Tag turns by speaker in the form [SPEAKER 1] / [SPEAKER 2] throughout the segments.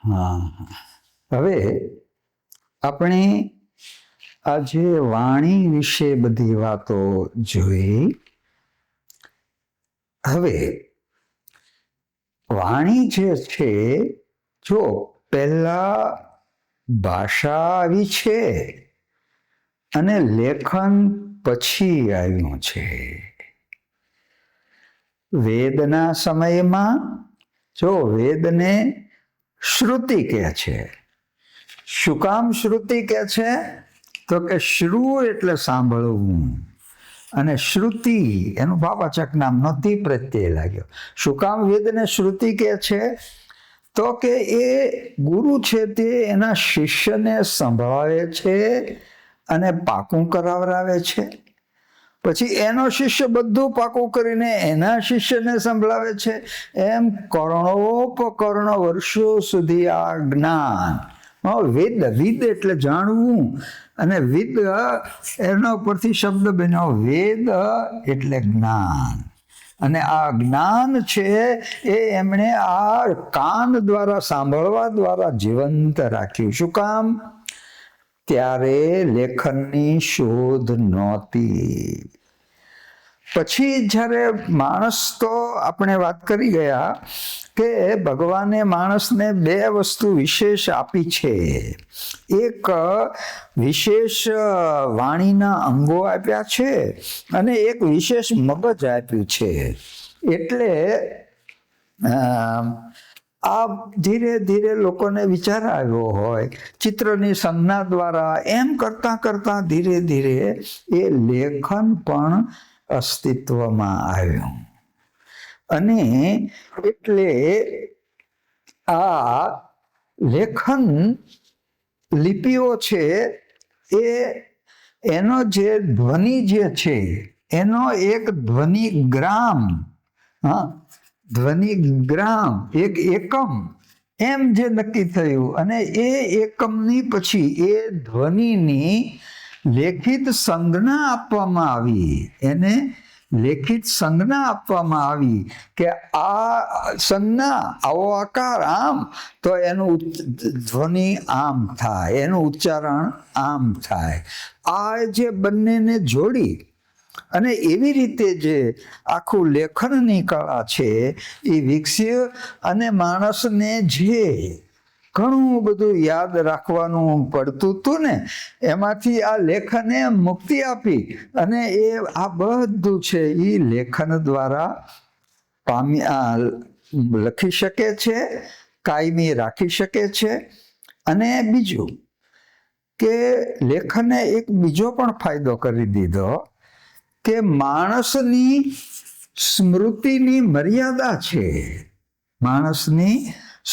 [SPEAKER 1] હા, હવે આપણે આજે વાણી વિશે બધી વાતો જોઈ. હવે વાણી જે છે, જો પહેલા ભાષા આવી છે અને લેખન પછી આવ્યું છે. વેદના સમયમાં જો વેદને શ્રુતિ કહે છે. શું કામ શ્રુતિ કહે છે? તો કે શ્રુ એટલે સાંભળવું, અને શ્રુતિ એનું ભાવાચક નામ નોતી પ્રત્યય લાગ્યો. શું કામ વેદને શ્રુતિ કહે છે? તો કે એ ગુરુ છે તે એના શિષ્યને સંભળાવે છે અને પાકું કરાવરાવે છે. પછી એનો શિષ્ય બધું પાકું કરીને એના શિષ્યને સંભળાવે છે. એમ કર્ણોપકર્ણ વર્ષો સુધી આ જ્ઞાન વેદ, વિદ એટલે જાણવું, અને વિદ એના પરથી શબ્દ બન્યો વેદ એટલે જ્ઞાન. અને આ જ્ઞાન છે એ એમણે આ કાન દ્વારા સાંભળવા દ્વારા જીવંત રાખ્યું. શું કામ? ત્યારે લેખનની શોધ નહોતી. પછી જ્યારે માણસ, તો આપણે વાત કરી ગયા કે ભગવાને માણસને બે વસ્તુ વિશેષ આપી છે. એક વિશેષ વાણીના અંગો આપ્યા છે અને એક વિશેષ મગજ આપ્યું છે. એટલે આ ધીરે ધીરે લોકોને વિચાર આવ્યો હોય, ચિત્રની સંજ્ઞા દ્વારા એમ કરતા કરતા ધીરે ધીરે એ લેખન પણ અસ્તિત્વમાં આવ્યું. અને એટલે આ લેખન લિપિઓ છે એ એનો જે ધ્વનિ જે છે એનો એક ધ્વનિગ્રામ, ધ્વનિગ્રામ એક એકમ એમ જે નક્કી થયું, અને એ એકમની પછી એ ધ્વનિની લેખિત સંજ્ઞા આપવામાં આવી. એને લેખિત સંજ્ઞા આપવામાં આવી કે આ સંજ્ઞા, આવો આકાર આમ, તો એનું ધ્વનિ આમ થાય, એનું ઉચ્ચારણ આમ થાય. આ જે બંનેને જોડી અને એવી રીતે જે આખું લેખનની કળા છે એ વિકસી, અને માણસને જે ઘણું બધું યાદ રાખવાનું પડતું હતું ને, એમાંથી આ લેખને મુક્તિ આપી. અને એ આ બધું છે એ લેખન દ્વારા લખી શકે છે, કાયમી રાખી શકે છે. અને બીજું કે લેખને એક બીજો પણ ફાયદો કરી દીધો કે માણસની સ્મૃતિની મર્યાદા છે. માણસની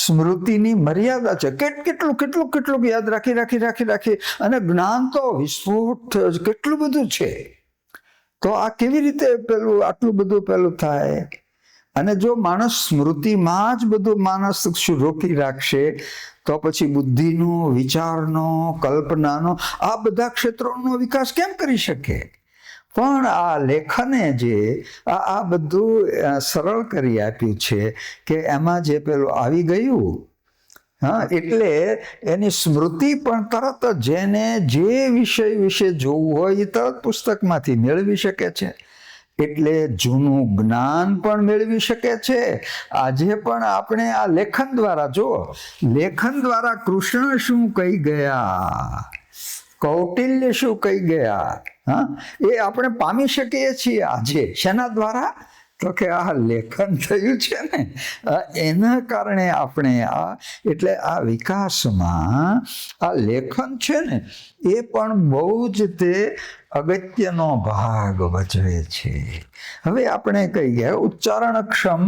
[SPEAKER 1] સ્મૃતિની મર્યાદા છે. કેટલું કેટલું કેટલું યાદ રાખી અને જ્ઞાન તો વિસ્ફોટ કેટલું બધું છે. તો આ કેવી રીતે આટલું બધું પેલું થાય? અને જો માણસ સ્મૃતિમાં જ બધું માણસ રોકી રાખશે તો પછી બુદ્ધિનો, વિચારનો, કલ્પનાનો, આ બધા ક્ષેત્રોનો વિકાસ કેમ કરી શકે? પણ આ લેખને જે આ બધું સરળ કરી આપ્યું છે કે એમાં જે પેલું આવી ગયું, એટલે એની સ્મૃતિ પણ તરત જેને જે વિષય વિશે જોવું હોય એ તરત પુસ્તકમાંથી મેળવી શકે છે. એટલે જૂનું જ્ઞાન પણ મેળવી શકે છે. આજે પણ આપણે આ લેખન દ્વારા, જો લેખન દ્વારા કૃષ્ણ શું કહી ગયા, કૌટિલ્ય શું કહી ગયા, એ આપણે પામી શકીએ છીએ આજે. શેના દ્વારા? તો કે આ લેખન થયું છે ને, એના કારણે આપણે એટલે આ વિકાસમાં આ લેખન છે ને એ પણ બહુ જ તે અગત્યનો ભાગ ભજવે છે. હવે આપણે કહી ગયા ઉચ્ચારણક્ષમ,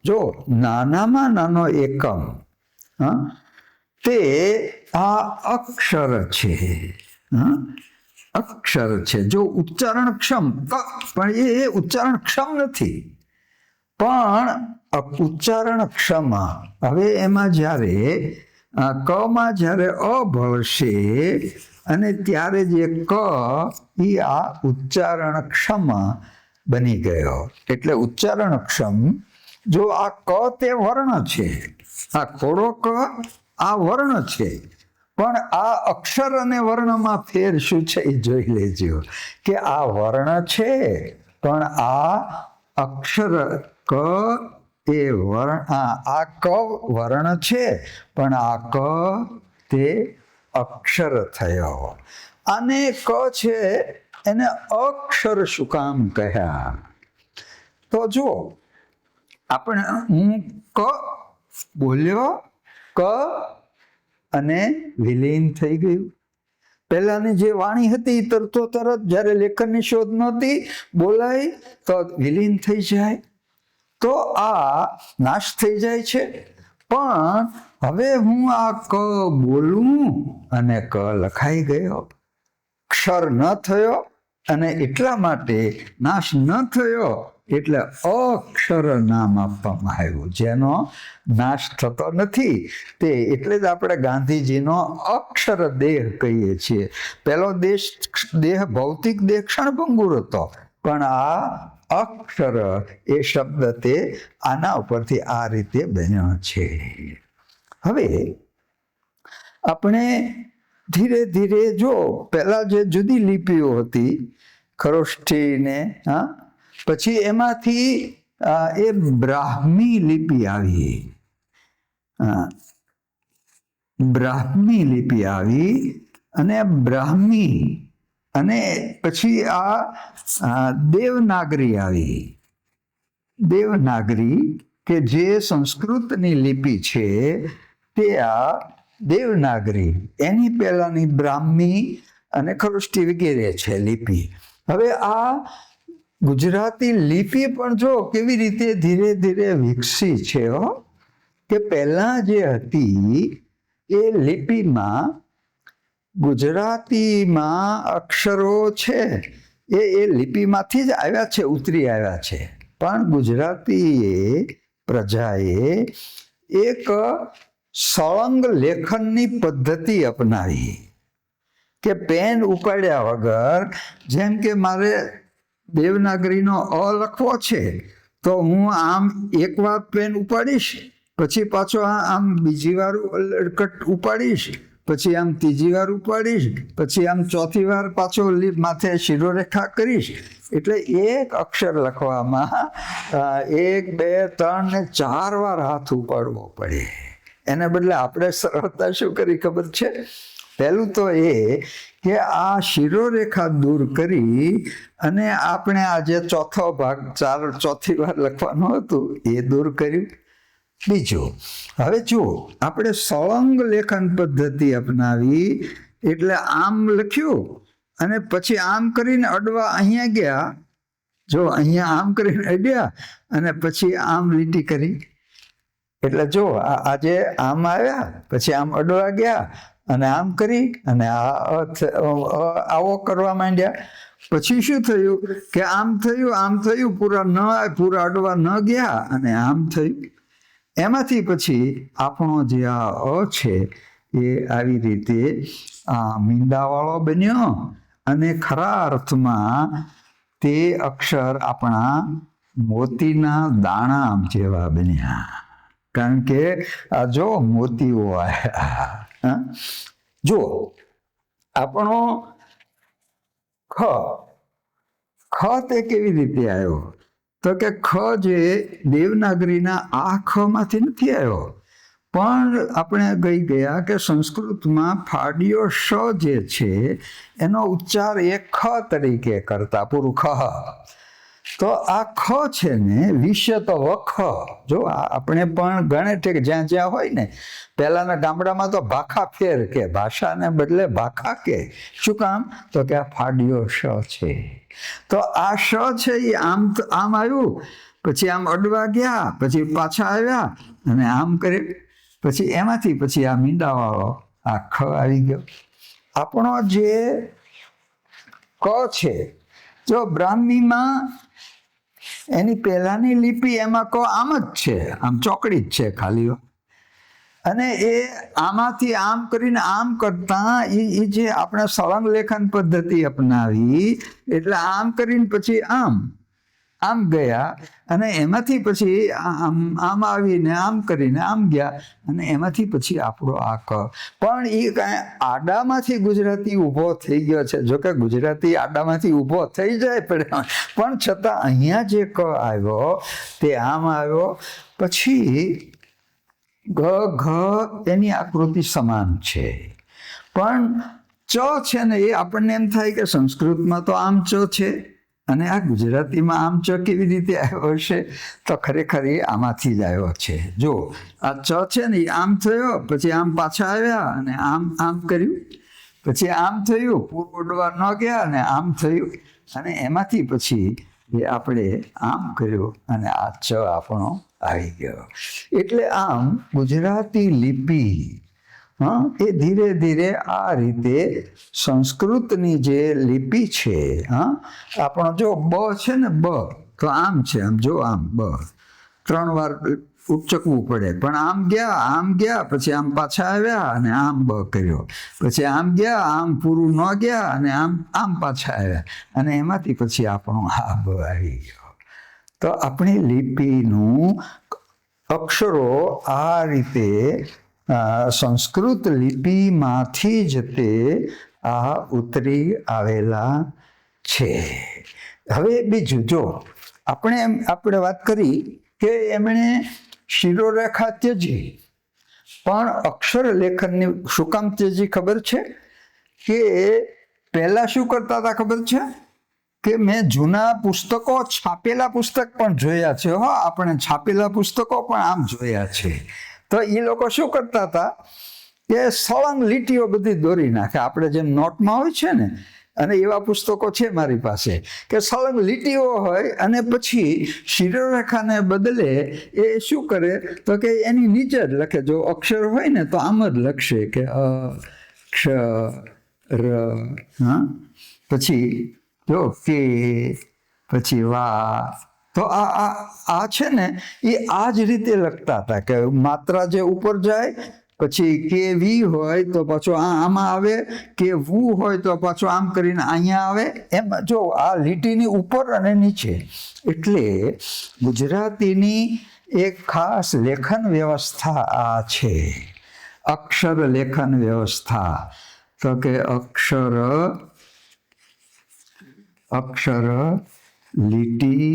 [SPEAKER 1] જો નાનામાં નાનો એકમ તે આ અક્ષર છે. અક્ષર છે. જો ઉચ્ચારણક્ષમ, પણ એ ઉચ્ચારણક્ષમ નથી, પણ ઉચ્ચારણક્ષમ. હવે એમાં જ્યારે કમાં જ્યારે અ ભળશે અને ત્યારે જે ક એ આ ઉચ્ચારણક્ષમ બની ગયો. એટલે ઉચ્ચારણક્ષમ જો આ ક તે વર્ણ છે, આ કોરો ક આ વર્ણ છે, પણ આ અક્ષર અને વર્ણમાં ફેર શું છે એ જોઈ લેજો કે આ વર્ણ છે પણ આ અક્ષર ક એ વર્ણ આ ક વર્ણ છે પણ આ ક તે અક્ષર થયો. અને ક છે એને અક્ષર શું કામ કહ્યા? તો જો આપણે હું ક બોલ્યો, ક અને વિલીન થઈ ગયું. પહેલાની જે વાણી હતી તરત જ્યારે લેખનની શોધ નહોતી બોલાય તો વિલીન થઈ જાય, તો આ નાશ થઈ જાય છે. પણ હવે હું આ ક બોલું અને ક લખાઈ ગયો, ક્ષર ન થયો, અને એટલા માટે નાશ ન થયો એટલે અક્ષર નામ આપવામાં આવ્યું, જેનો નાશ થતો નથી. તે એટલે જ આપણે ગાંધીજીનો અક્ષર દેહ કહીએ છીએ. પહેલો દેહ ભૌતિક દેહ ક્ષણભંગુર હતો, પણ આ અક્ષર એ શબ્દ તે આના ઉપરથી આ રીતે બન્યો છે. હવે આપણે ધીરે ધીરે જો પહેલા જે જુદી લિપિઓ હતી ખરોષ્ઠી ને પછી એમાંથી એ બ્રાહ્મી લિપિ આવી, બ્રાહ્મી લિપિ આવી અને બ્રાહ્મી અને પછી આ દેવનાગરી આવી. દેવનાગરી કે જે સંસ્કૃતની લિપિ છે તે આ દેવનાગરી, એની પહેલાની બ્રાહ્મી અને ખરોષ્ઠી વગેરે છે લિપિ. હવે આ ગુજરાતી લિપિ પણ જો કેવી રીતે ધીરે ધીરે વિકસી છે કે પહેલા જે હતી એ લિપિમાં ગુજરાતીમાં અક્ષરો છે એ લિપિમાંથી જ આવ્યા છે, ઉતરી આવ્યા છે. પણ ગુજરાતીએ પ્રજાએ એક સળંગ લેખનની પદ્ધતિ અપનાવી કે પેન ઉપાડ્યા વગર, જેમ કે મારે દેવનાગરીનો અ લખવો છે તો હું આમ એક વાર પેન ઉપાડીશ, પછી પાછો આમ બીજી વાર ઉપાડીશ, પછી આમ ત્રીજી વાર ઉપાડીશ, પછી આમ ચોથી વાર પાછો માથે શિરોરેખા કરીશ. એટલે એક અક્ષર લખવામાં 1, 2, 3 ને 4 વાર હાથ ઉપાડવો પડે. એને બદલે આપણે સરળતા શું કરી ખબર છે? પહેલું તો એ કે આ શિરોરેખા દૂર કરી અને આપણે આ જે ચોથો ભાગ ચોથી વાર લખવાનું હતું એ દૂર કર્યું. બીજું, હવે જુઓ આપણે સળંગ લેખન પદ્ધતિ અપનાવી, એટલે આમ લખ્યું અને પછી આમ કરીને અડવા અહીંયા ગયા, જો અહીંયા આમ કરીને અડ્યા અને પછી આમ લીટી કરી. એટલે જો આજે આમ આવ્યા પછી આમ અડવા ગયા અને આમ કરી અને આવો કરવા માંડ્યા. પછી શું થયું કે આમ થયું, પૂરા અડવા ન ગયા અને આમ થયું. એમાંથી પછી આપણો જે આ અ છે એ આવી રીતે મીંડાવાળો બન્યો અને ખરા અર્થમાં તે અક્ષર આપણા મોતીના દાણા જેવા બન્યા. કારણ કે આ જો મોતીઓ આવ્યા. જો આપણો ખ તે કેવી રીતે આવ્યો? તો કે ખ જે દેવનાગરીના આ ખ માંથી નથી આવ્યો, પણ આપણે કહી ગયા કે સંસ્કૃતમાં ફાડ્યો શ જે છે એનો ઉચ્ચાર એ ખ તરીકે કરતા, પૂરું ખ. તો આ ખ છે ને વિષય તો વખ. જો આપણે પણ ગણે છે કે જ્યાં જ્યાં હોય ને, પહેલાના ગામડામાં તો ભાખા ફેર કે, ભાષાને બદલે ભાખા કે. શું કામ? તો કે આ ફાડ્યો શ છે. તો આ શ છે એ આમ આવ્યું, પછી આમ અડવા ગયા, પછી પાછા આવ્યા અને આમ કરે, પછી એમાંથી પછી આ મીંડાવાળો આ ખ આવી ગયો. આપણો જે ક છે, જો બ્રાહ્મીમાં એની પહેલાની લિપિ એમાં ક આમ જ છે, આમ ચોકડી જ છે ખાલી. અને એ આમાંથી આમ કરીને આમ કરતા એ જે આપણે સળંગ લેખન પદ્ધતિ અપનાવી, એટલે આમ કરીને પછી આમ આમ ગયા અને એમાંથી પછી આમ આવીને આમ કરીને આમ ગયા અને એમાંથી પછી આપણો આ ક. પણ એ કાંઈ આડામાંથી ગુજરાતી ઊભો થઈ ગયો છે. જોકે ગુજરાતી આડામાંથી ઊભો થઈ જાય પણ છતાં અહીંયા જે ક આવ્યો તે આમ આવ્યો. પછી ગ ઘ એની આકૃતિ સમાન છે, પણ ચ છે ને એ આપણને એમ થાય કે સંસ્કૃતમાં તો આમ ચ છે અને આ ગુજરાતીમાં આમ ચ કેવી રીતે આવ્યો હશે? તો ખરેખર એ આમાંથી જ આવ્યો છે. જો આ ચ છે ને એ આમ થયો, પછી આમ પાછા આવ્યા અને આમ કર્યું, પછી આમ થયું, પૂર ઉડવા ન ગયા અને આમ થયું અને એમાંથી પછી એ આપણે આમ કર્યું અને આ ચ આપણો આવી ગયો. એટલે આમ ગુજરાતી લિપિ એ ધીરે ધીરે આ રીતે સંસ્કૃતની જે લિપિ છે, આપણો જો બ છે ને બ તો આમ છે, આમ જો આમ બ 3 વાર ઉચ્ચકવું પડે, પણ આમ ગયા પછી આમ પાછા આવ્યા અને આમ બ કર્યો, પછી આમ ગયા આમ પૂરું ન ગયા અને આમ પાછા આવ્યા અને એમાંથી પછી આપણો આ બ આવી ગયો. તો આપણી લિપિનું અક્ષરો આ રીતે સંસ્કૃત લિપિમાંથી જ તે આ ઉતરી આવેલા છે. હવે બીજું જો આપણે વાત કરી કે એમણે શિરોરેખા ત્યજી, પણ અક્ષર લેખનની શું કામ ત્યજી ખબર છે? કે પહેલા શું કરતા હતા ખબર છે? કે મેં જૂના પુસ્તકો, છાપેલા પુસ્તક પણ જોયા છે. આપણે છાપેલા પુસ્તકો પણ આમ જોયા છે. તો એ લોકો શું કરતા હતા કે સળંગ લીટીઓ બધી દોરી નાખે. આપણે જેમ નોટમાં હોય છે ને, અને એવા પુસ્તકો છે મારી પાસે કે સળંગ લીટીઓ હોય અને પછી શિરોરેખાને બદલે એ શું કરે તો કે એની નીચે જ લખે. જો અક્ષર હોય ને તો આમ જ લખશે કે અ ક્ષ ર, પછી જો કે, પછી વા. તો આ છે ને એ આ જ રીતે લખતા હતા કે માત્રા જે ઉપર જાય, પછી કે વી હોય તો પાછો આમાં આવે, કે વુ હોય તો પાછો આમ કરીને અહીંયા આવે. એમ જો આ લીટીની ઉપર અને નીચે. એટલે ગુજરાતીની એક ખાસ લેખન વ્યવસ્થા આ છે, અક્ષર લેખન વ્યવસ્થા. તો કે અક્ષર લીટી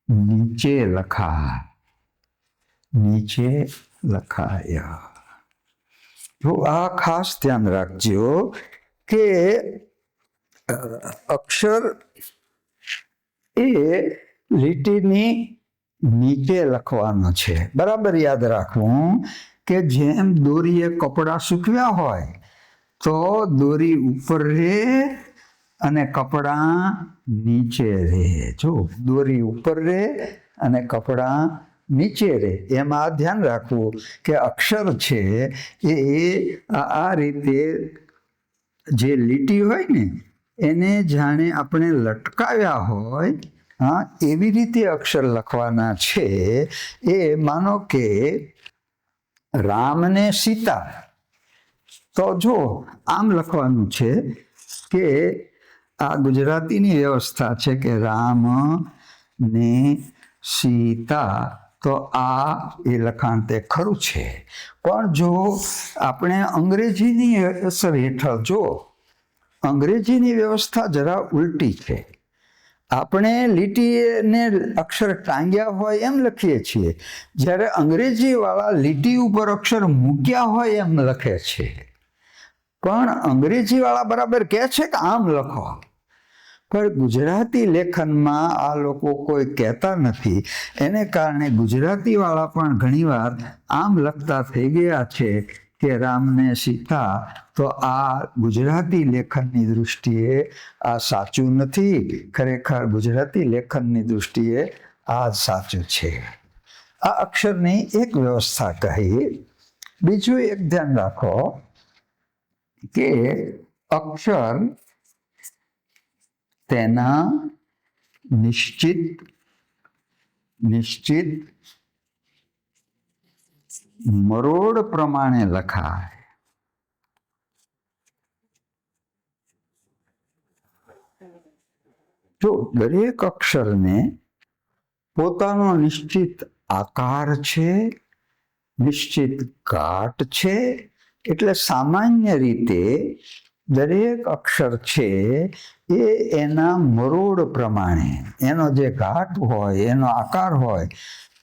[SPEAKER 1] નીચે લખાય. તો આ ખાસ ધ્યાન રાખજો કે અક્ષર એ લીટીની નીચે લખવાનો છે. બરાબર યાદ રાખવું કે જેમ દોરીએ કપડાં સૂકવ્યા હોય તો દોરી ઉપર રહે અને કપડાં નીચે રહે. જો દોરી ઉપર રહે અને કપડાં નીચે રહે. એમાં ધ્યાન રાખવું કે અક્ષર છે એ આ રીતે જે લીટી હોય ને એને જાણે આપણે લટકાવ્યા હોય એવી રીતે અક્ષર લખવાના છે. એ માનો કે રામને સીતા, તો જો આમ લખવાનું છે કે આ ગુજરાતીની વ્યવસ્થા છે કે રામ ને સીતા. તો આ એ લખાણ તે ખરું છે. પણ જો આપણે અંગ્રેજીની અસર હેઠળ, જો અંગ્રેજીની વ્યવસ્થા જરા ઉલટી છે. આપણે લીટીને અક્ષર ટાંગ્યા હોય એમ લખીએ છીએ, જ્યારે અંગ્રેજીવાળા લીટી ઉપર અક્ષર મૂક્યા હોય એમ લખે છે. પણ અંગ્રેજીવાળા બરાબર કહે છે કે આમ લખો, પણ ગુજરાતી લેખનમાં આ લોકો કોઈ કહેતા નથી. એને કારણે ગુજરાતીવાળા પણ ઘણીવાર આમ લખતા થઈ ગયા છે કે રામને સીતા. તો આ ગુજરાતી લેખનની દૃષ્ટિએ આ સાચું નથી. ખરેખર ગુજરાતી લેખનની દૃષ્ટિએ આ સાચું છે. આ અક્ષરની એક વ્યવસ્થા કહી. બીજું એક ધ્યાન રાખો કે અક્ષર તેના નિશ્ચિત મરોડ પ્રમાણે લખાય. જો દરેક અક્ષરને પોતાનો નિશ્ચિત આકાર છે, નિશ્ચિત ઘાટ છે. એટલે સામાન્ય રીતે દરેક અક્ષર છે એ એના મરોડ પ્રમાણે, એનો જે ઘાટ હોય, એનો આકાર હોય,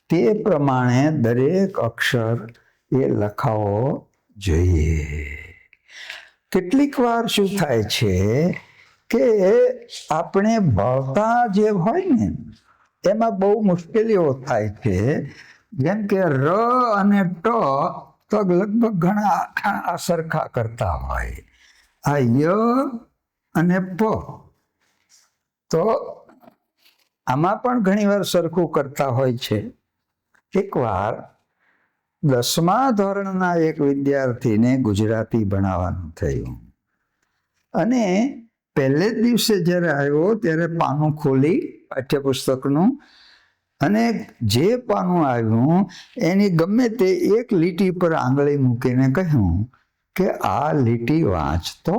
[SPEAKER 1] તે પ્રમાણે દરેક અક્ષર એ લખાવો જોઈએ. કેટલીક વાર શું થાય છે કે આપણે ભણતા જે હોય ને એમાં બહુ મુશ્કેલીઓ થાય છે. જેમ કે ર અને ટ તો લગભગ ઘણા સરખા કરતા હોય. આ ય અને પ તો આમાં પણ ઘણી વાર સરખું કરતા હોય છે. એકવાર 10મા ધોરણના એક વિદ્યાર્થીને ગુજરાતી ભણાવવાનું થયું અને પહેલે જ દિવસે જ્યારે આવ્યો ત્યારે પાનું ખોલી પાઠ્યપુસ્તકનું અને જે પાનું આવ્યું એની ગમે તે એક લીટી પર આંગળી મૂકીને કહ્યું કે આ લીટી વાંચતો.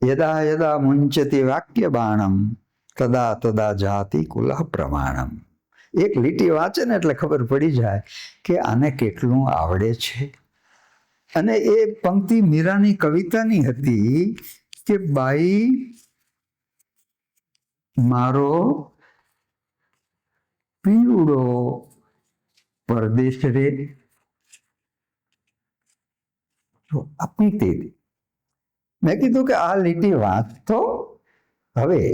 [SPEAKER 1] યદા યદા મુંચતી વાક્ય બાણમ તદા તદા જાતિ કુલા પ્રમાણમ. એક લીટી વાંચે ને એટલે ખબર પડી જાય કે આને કેટલું આવડે છે. અને એ પંક્તિ મીરાની કવિતાની હતી કે બાઈ મારો પીવડો પરદેશ રે. આ પંક્તિ મેં કીધું કે આ લીટી વાંચતો. હવે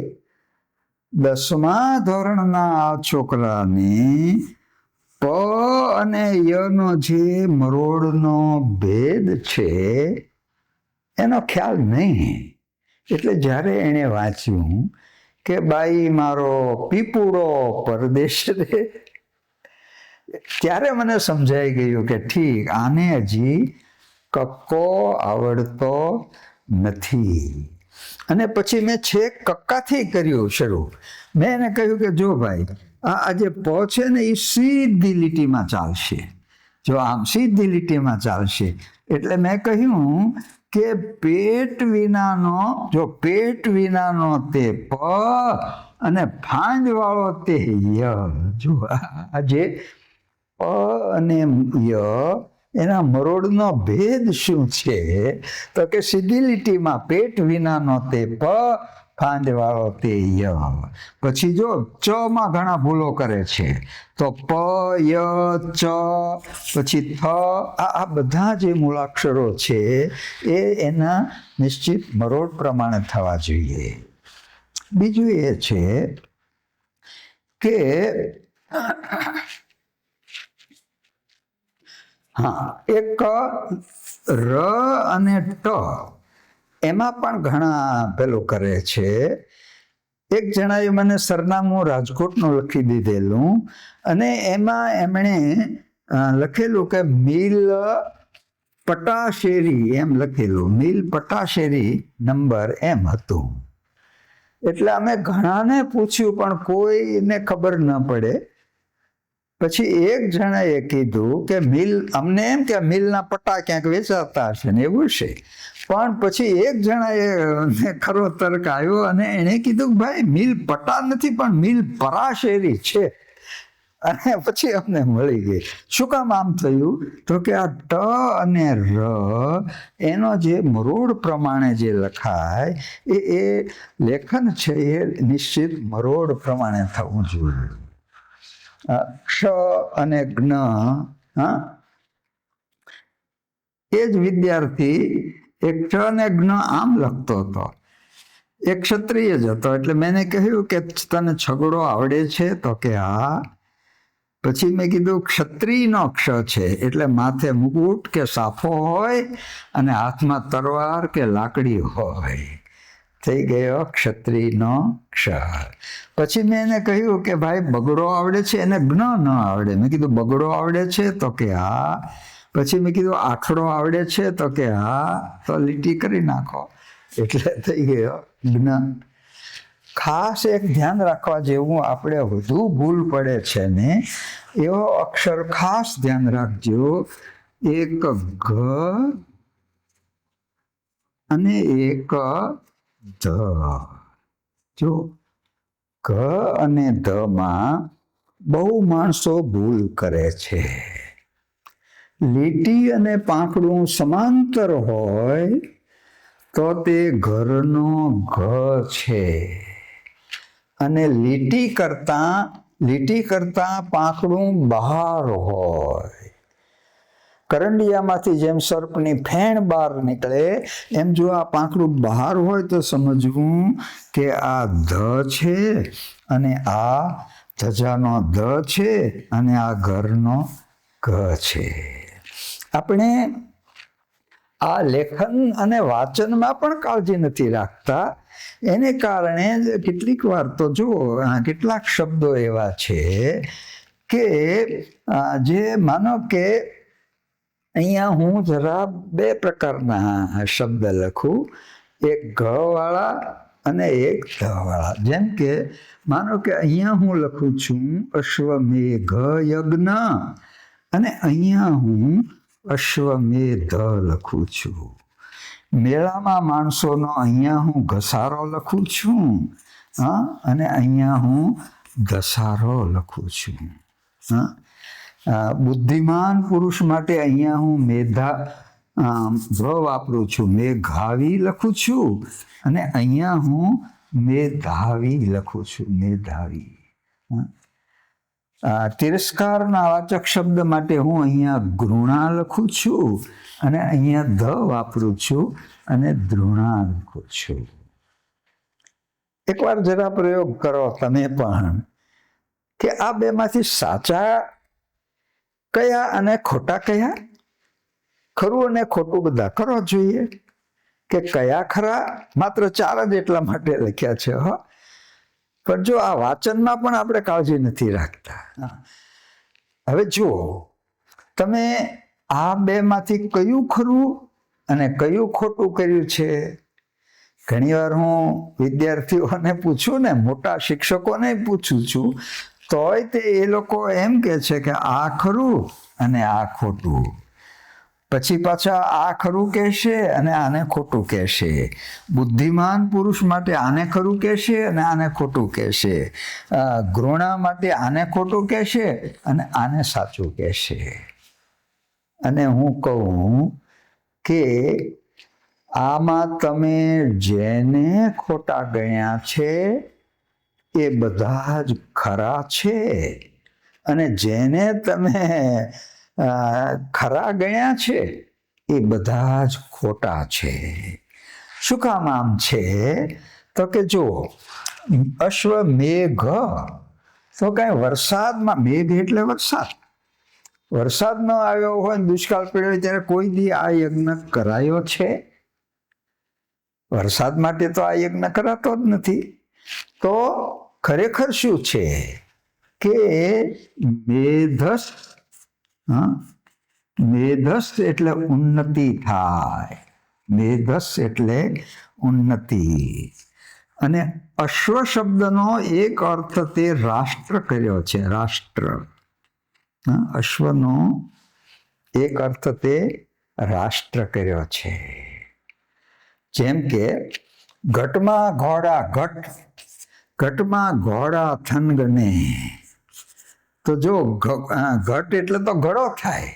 [SPEAKER 1] 10મા ધોરણના આ છોકરાને પ અને યનો જે મરોડનો ભેદ છે એનો ખ્યાલ નહીં. એટલે જ્યારે એણે વાંચ્યું કે બાઈ મારો પીપુડો પરદેશ રે, ત્યારે મને સમજાઈ ગયું કે ઠીક, આને હજી કક્કો આવડતો નથી. અને પછી મેં છેક કક્કાથી કર્યું શરૂ. મેં એને કહ્યું કે જો ભાઈ, આ જે પ છે ને એ સીધી લીટીમાં ચાલશે. જો આમ સીધી લીટીમાં ચાલશે. એટલે મેં કહ્યું કે પેટ વિનાનો, જો પેટ વિનાનો તે પ અને ફાંદવાળો તે ય. જો આ જે પ અને ય એના મરોડનો ભેદ શું છે તો કે સીધી લીટીમાં પેટ વિનાનો તે પ, ફાંદવાળો તે ય. પછી જો ચ માં ઘણા ભૂલો કરે છે તો પ ય ચ પછી થ, આ બધા જે મૂળાક્ષરો છે એ એના નિશ્ચિત મરોડ પ્રમાણે થવા જોઈએ. બીજું એ છે કે હા, એક ર અને ટ એમાં પણ ઘણા પેલું કરે છે. એક જણાએ મને સરનામું રાજકોટનું લખી દીધેલું અને એમાં એમણે લખેલું કે મિલ પટાશેરી એમ લખેલું. મિલ પટાશેરી નંબર એમ હતું. એટલે અમે ઘણાને પૂછ્યું પણ કોઈને ખબર ન પડે. પછી એક જણાએ કીધું કે મિલ, અમને એમ કે મિલના પટ્ટા ક્યાંક વેચાતા હશે ને એવું છે. પણ પછી એક જણાએ ખરો તર્ક આવ્યો અને એણે કીધું ભાઈ મિલ પટ્ટા નથી પણ મિલ પરાશેરી છે. અને પછી અમને મળી ગઈ. શું કામ આમ થયું તો કે આ ટ અને ર એનો જે મરોડ પ્રમાણે જે લખાય એ લેખન છે એ નિશ્ચિત મરોડ પ્રમાણે થવું જોઈએ. ક્ષ અને જ્ઞ, હા, એ જ વિદ્યાર્થી એક ક્ષ અને જ્ઞ આમ લખતો હતો. એક ક્ષત્રિય જ હતો. એટલે મેં કહ્યું કે તને છગડો આવડે છે તો કે હા. પછી મેં કીધું ક્ષત્રિયનો ક્ષ છે એટલે માથે મુકુટ કે સાફો હોય અને હાથમાં તરવાર કે લાકડી હોય. થઈ ગયો ક્ષત્રિયનો ક્ષ. પછી મેં એને કહ્યું કે ભાઈ બગડો આવડે છે, એને જ્ઞ ન આવડે. મેં કીધું બગડો આવડે છે તો કે હા. પછી મેં કીધું આખડો આવડે છે તો કે હા. તો લીટી કરી નાખો એટલે થઈ ગયો જ્ઞ. ખાસ એક ધ્યાન રાખવા જેવું, આપણે વધુ ભૂલ પડે છે ને એવો અક્ષર ખાસ ધ્યાન રાખજો. એક ઘ અને એક ધ. જો ઘ અને ધમાં બહુ માણસો ભૂલ કરે છે. લીટી અને પાંખડું સમાંતર હોય તો તે ઘરનો ઘ છે, અને લીટી કરતા પાંખડું બહાર હોય. કરંડિયામાંથી જેમ સર્પની ફેણ બહાર નીકળે એમ જો આ પાંખડું બહાર હોય તો સમજવું કે આ ધ છે, અને આ ધજાનો ધ છે, અને આ ઘરનો ઘ છે. આપણે આ લેખન અને વાંચનમાં પણ કાળજી નથી રાખતા. એને કારણે કેટલીક વાર તો જુઓ, કેટલાક શબ્દો એવા છે કે જે માનો કે અહીંયા હું જરા બે પ્રકારના શબ્દ લખું, એક ઘ વાળા અને એક ધ વાળા. જેમ કે માનો કે અહીંયા હું લખું છું અશ્વમેઘ યજ્ઞ, અને અહીંયા હું અશ્વમેધ લખું છું. મેળામાં માણસોનો અહીંયા હું ઘસારો લખું છું, અને અહીંયા હું ઘસારો લખું છું. બુદ્ધિમાન પુરુષ માટે અહીંયા હું ભ વાપરું છું, મેઘાવી લખું છું, અને અહીંયા હું મેધાવી લખું છું, મેધાવી. તિરસ્કારના વાચક શબ્દ માટે હું અહીંયા ઘૃણા લખું છું, અને અહીંયા ધ વાપરું છું, અને ધૃણા લખું છું. એકવાર જરા પ્રયોગ કરો તમે પણ કે આ બેમાંથી સાચા કયા અને ખોટા કયા. ખરું અને ખોટું બધા કરો જોઈએ કે કયા ખરા. માત્ર 4 જ એટલા માટે લખ્યા છે. પણ જો આ વાંચનમાં પણ આપણે કાળજી નથી રાખતા. હવે જુઓ, તમે આ બેમાંથી કયું ખરું અને કયું ખોટું કર્યું છે. ઘણીવાર હું વિદ્યાર્થીઓને પૂછું ને, મોટા શિક્ષકોને પૂછું છું, તોય તે એ લોકો એમ કે છે કે આ ખરું અને આ ખોટું. પછી પાછા આ ખરું કહેશે અને આને ખોટું કહેશે. બુદ્ધિમાન પુરુષ માટે આને ખરું કહેશે અને આને ખોટું કહેશે. ઘૃણા માટે આને ખોટું કહેશે અને આને સાચું કહેશે. અને હું કહું કે આમાં તમે જેને ખોટા ગણ્યા છે એ બધા જ ખરા છે, અને જેને તમે ખરા ગણ્યા છે એ બધા જ ખોટા છે. શું કામ આમ છે? તો કે જો અશ્વમેઘ તો કઈ વરસાદમાં, મેઘ એટલે વરસાદ ન આવ્યો હોય, દુષ્કાળ પડ્યો ત્યારે કોઈ દી આ યજ્ઞ કરાયો છે? વરસાદ માટે તો આ યજ્ઞ કરાતો જ નથી. તો ખરેખર શું છે કે મેધસ એટલે ઉન્નતિ થાય. મેધસ એટલે ઉન્નતિ. અને અશ્વ શબ્દનો એક અર્થ તે રાષ્ટ્ર કર્યો છે. રાષ્ટ્ર. અશ્વનો એક અર્થ તે રાષ્ટ્ર કર્યો છે. જેમ કે ઘટમાં ઘોડા થનગને. તો જો ઘટ એટલે તો ઘડો થાય,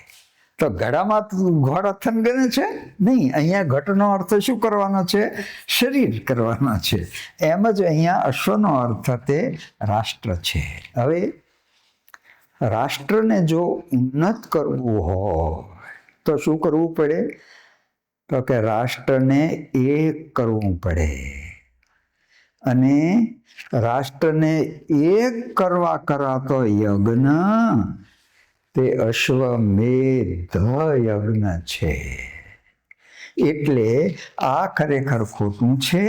[SPEAKER 1] તો ઘડામાં ઘોડા થનગને છે નહીં. અહીંયા ઘટનો અર્થ શું કરવાનો છે? શરીર કરવાનો છે. એમ જ અહીંયા અશ્વનો અર્થ તે રાષ્ટ્ર છે. હવે રાષ્ટ્રને જો ઉન્નત કરવું હોય તો શું કરવું પડે? તો કે રાષ્ટ્રને એક કરવું પડે. અને રાષ્ટ્રને એક કરવા કરાતો યજ્ઞ તે અશ્વમેધ યજ્ઞ છે. એટલે આ ખરેખર ખોટું છે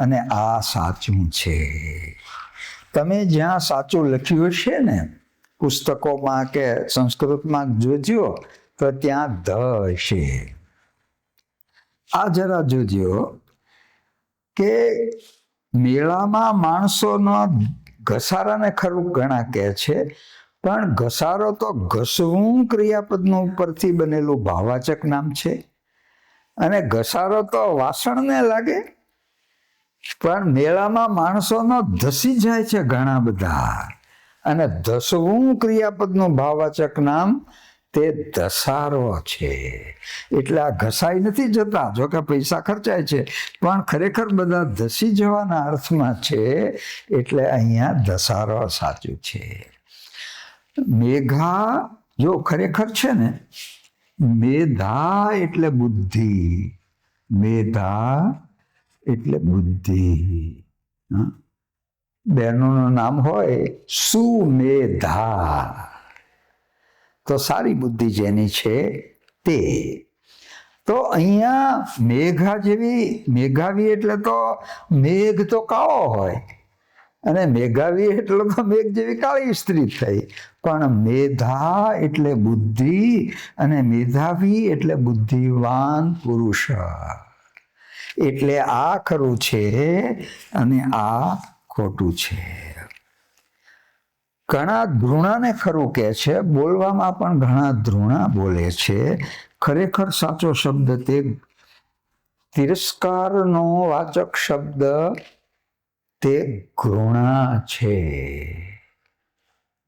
[SPEAKER 1] અને આ સાચું છે. તમે જ્યાં સાચું લખ્યું છે ને પુસ્તકોમાં કે સંસ્કૃતમાં જોજો તો ત્યાં ધ છે. આ જરા જોજો કે મેળામાં માણસોનો ઘસારાને ખરું ઘણા કહે છે, પણ ઘસારો તો ઘસવું ક્રિયાપદનું ઉપરથી બનેલું ભાવવાચક નામ છે. અને ઘસારો તો વાસણને લાગે. પણ મેળામાં માણસોનો ધસી જાય છે ઘણા બધા, અને ધસવું ક્રિયાપદનું ભાવવાચક નામ તે ધસારો છે. એટલે આ ઘસાઈ નથી જતા, જો કે પૈસા ખર્ચાય છે, પણ ખરેખર બધા ધસી જવાના અર્થમાં છે. એટલે અહીંયા ધસારો સાચું છે. મેઘા જો ખરેખર છે ને, મેધા એટલે બુદ્ધિ, મેધા એટલે બુદ્ધિ. બહેનોનું નામ હોય સુમેધા, તો સારી બુદ્ધિ જેની છે તે. તો અહીંયા મેઘા જેવી, મેઘાવી એટલે તો મેઘ તો કાળો હોય, અને મેઘાવી એટલે તો મેઘ જેવી કાળી સ્ત્રી થઈ. પણ મેધા એટલે બુદ્ધિ, અને મેધાવી એટલે બુદ્ધિવાન પુરુષ. એટલે આ ખરું છે અને આ ખોટું છે. ઘણા ધૃણાને ખરું કહે છે, બોલવામાં પણ ઘણા ધૃણા બોલે છે. ખરેખર સાચો શબ્દ તે તિરસ્કારનો વાચક શબ્દ તે ઘૃણા છે,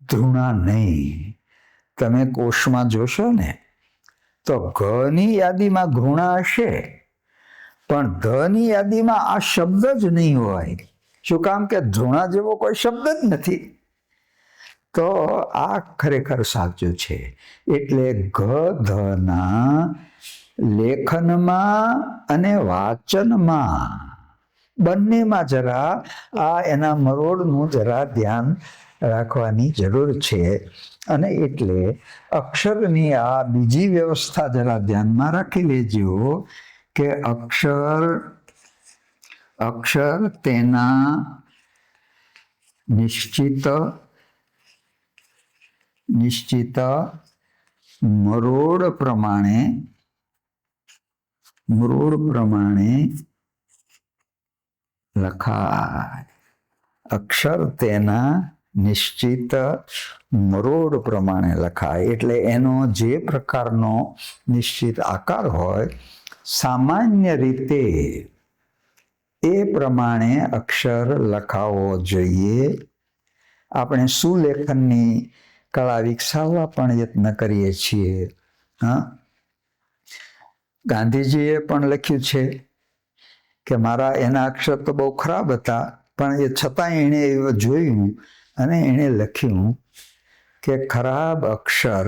[SPEAKER 1] ધૃણા નહીં. તમે કોષમાં જોશો ને તો ઘની યાદીમાં ઘૃણા હશે, પણ ધની યાદીમાં આ શબ્દ જ નહીં હોય. શું કામ કે ધૃણા જેવો કોઈ શબ્દ જ નથી. તો આ ખરેખર સાચું છે. એટલે ધના લેખનમાં અને વાચનમાં બંનેમાં જરા આ એના મરોડનું જરા ધ્યાન રાખવાની જરૂર છે. અને એટલે અક્ષરની આ બીજી વ્યવસ્થા જરા ધ્યાનમાં રાખી લેજો કે અક્ષર તેના નિશ્ચિત મરોડ પ્રમાણે લખાય. અક્ષર તેના નિશ્ચિત મરોડ પ્રમાણે લખાય. એટલે એનો જે પ્રકારનો નિશ્ચિત આકાર હોય, સામાન્ય રીતે એ પ્રમાણે અક્ષર લખાવો જોઈએ. આપણે સુલેખનની કળા વિકસાવવા પણ યત્ન કરીએ છીએ. ગાંધીજીએ પણ લખ્યું છે કે મારા એના અક્ષર તો બહુ ખરાબ હતા, પણ એ છતાંય એણે જોયું અને એણે લખ્યું કે ખરાબ અક્ષર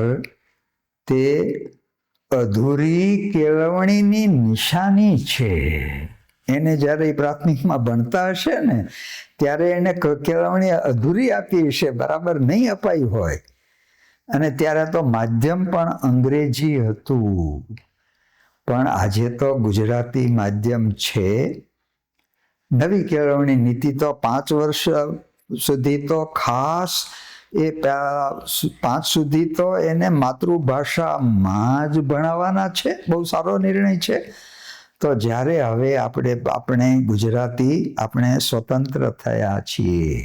[SPEAKER 1] તે અધૂરી કેળવણીની નિશાની છે. એને જ્યારે પ્રાથમિકમાં ભણતા હશે ને ત્યારે એને કેળવણી અધૂરી આપી હશે, બરાબર નહીં અપાઈ હોય. અને ત્યારે તો માધ્યમ પણ અંગ્રેજી હતું, પણ આજે તો ગુજરાતી માધ્યમ છે. નવી કેળવણી નીતિ તો 5 વર્ષ સુધી તો ખાસ એ 5 સુધી તો એને માતૃભાષામાં જ ભણાવવાના છે. બહુ સારો નિર્ણય છે. તો જ્યારે હવે આપણે ગુજરાતી આપણે સ્વતંત્ર થયા છીએ,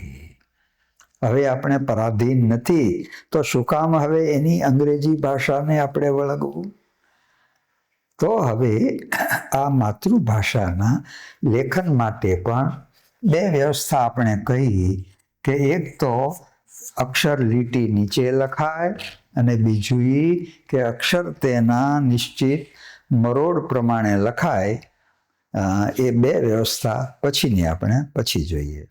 [SPEAKER 1] હવે આપણે પરાધીન નથી, તો શું કામ હવે એની અંગ્રેજી ભાષાને આપણે વળગવું? તો હવે આ માતૃભાષાના લેખન માટે પણ 2 વ્યવસ્થા આપણે કહી કે એક તો અક્ષર લીટી નીચે લખાય, અને બીજું કે અક્ષર તેના નિશ્ચિત મરોડ પ્રમાણે લખાય. એ 2 વ્યવસ્થા પછીની આપણે પછી જોઈએ.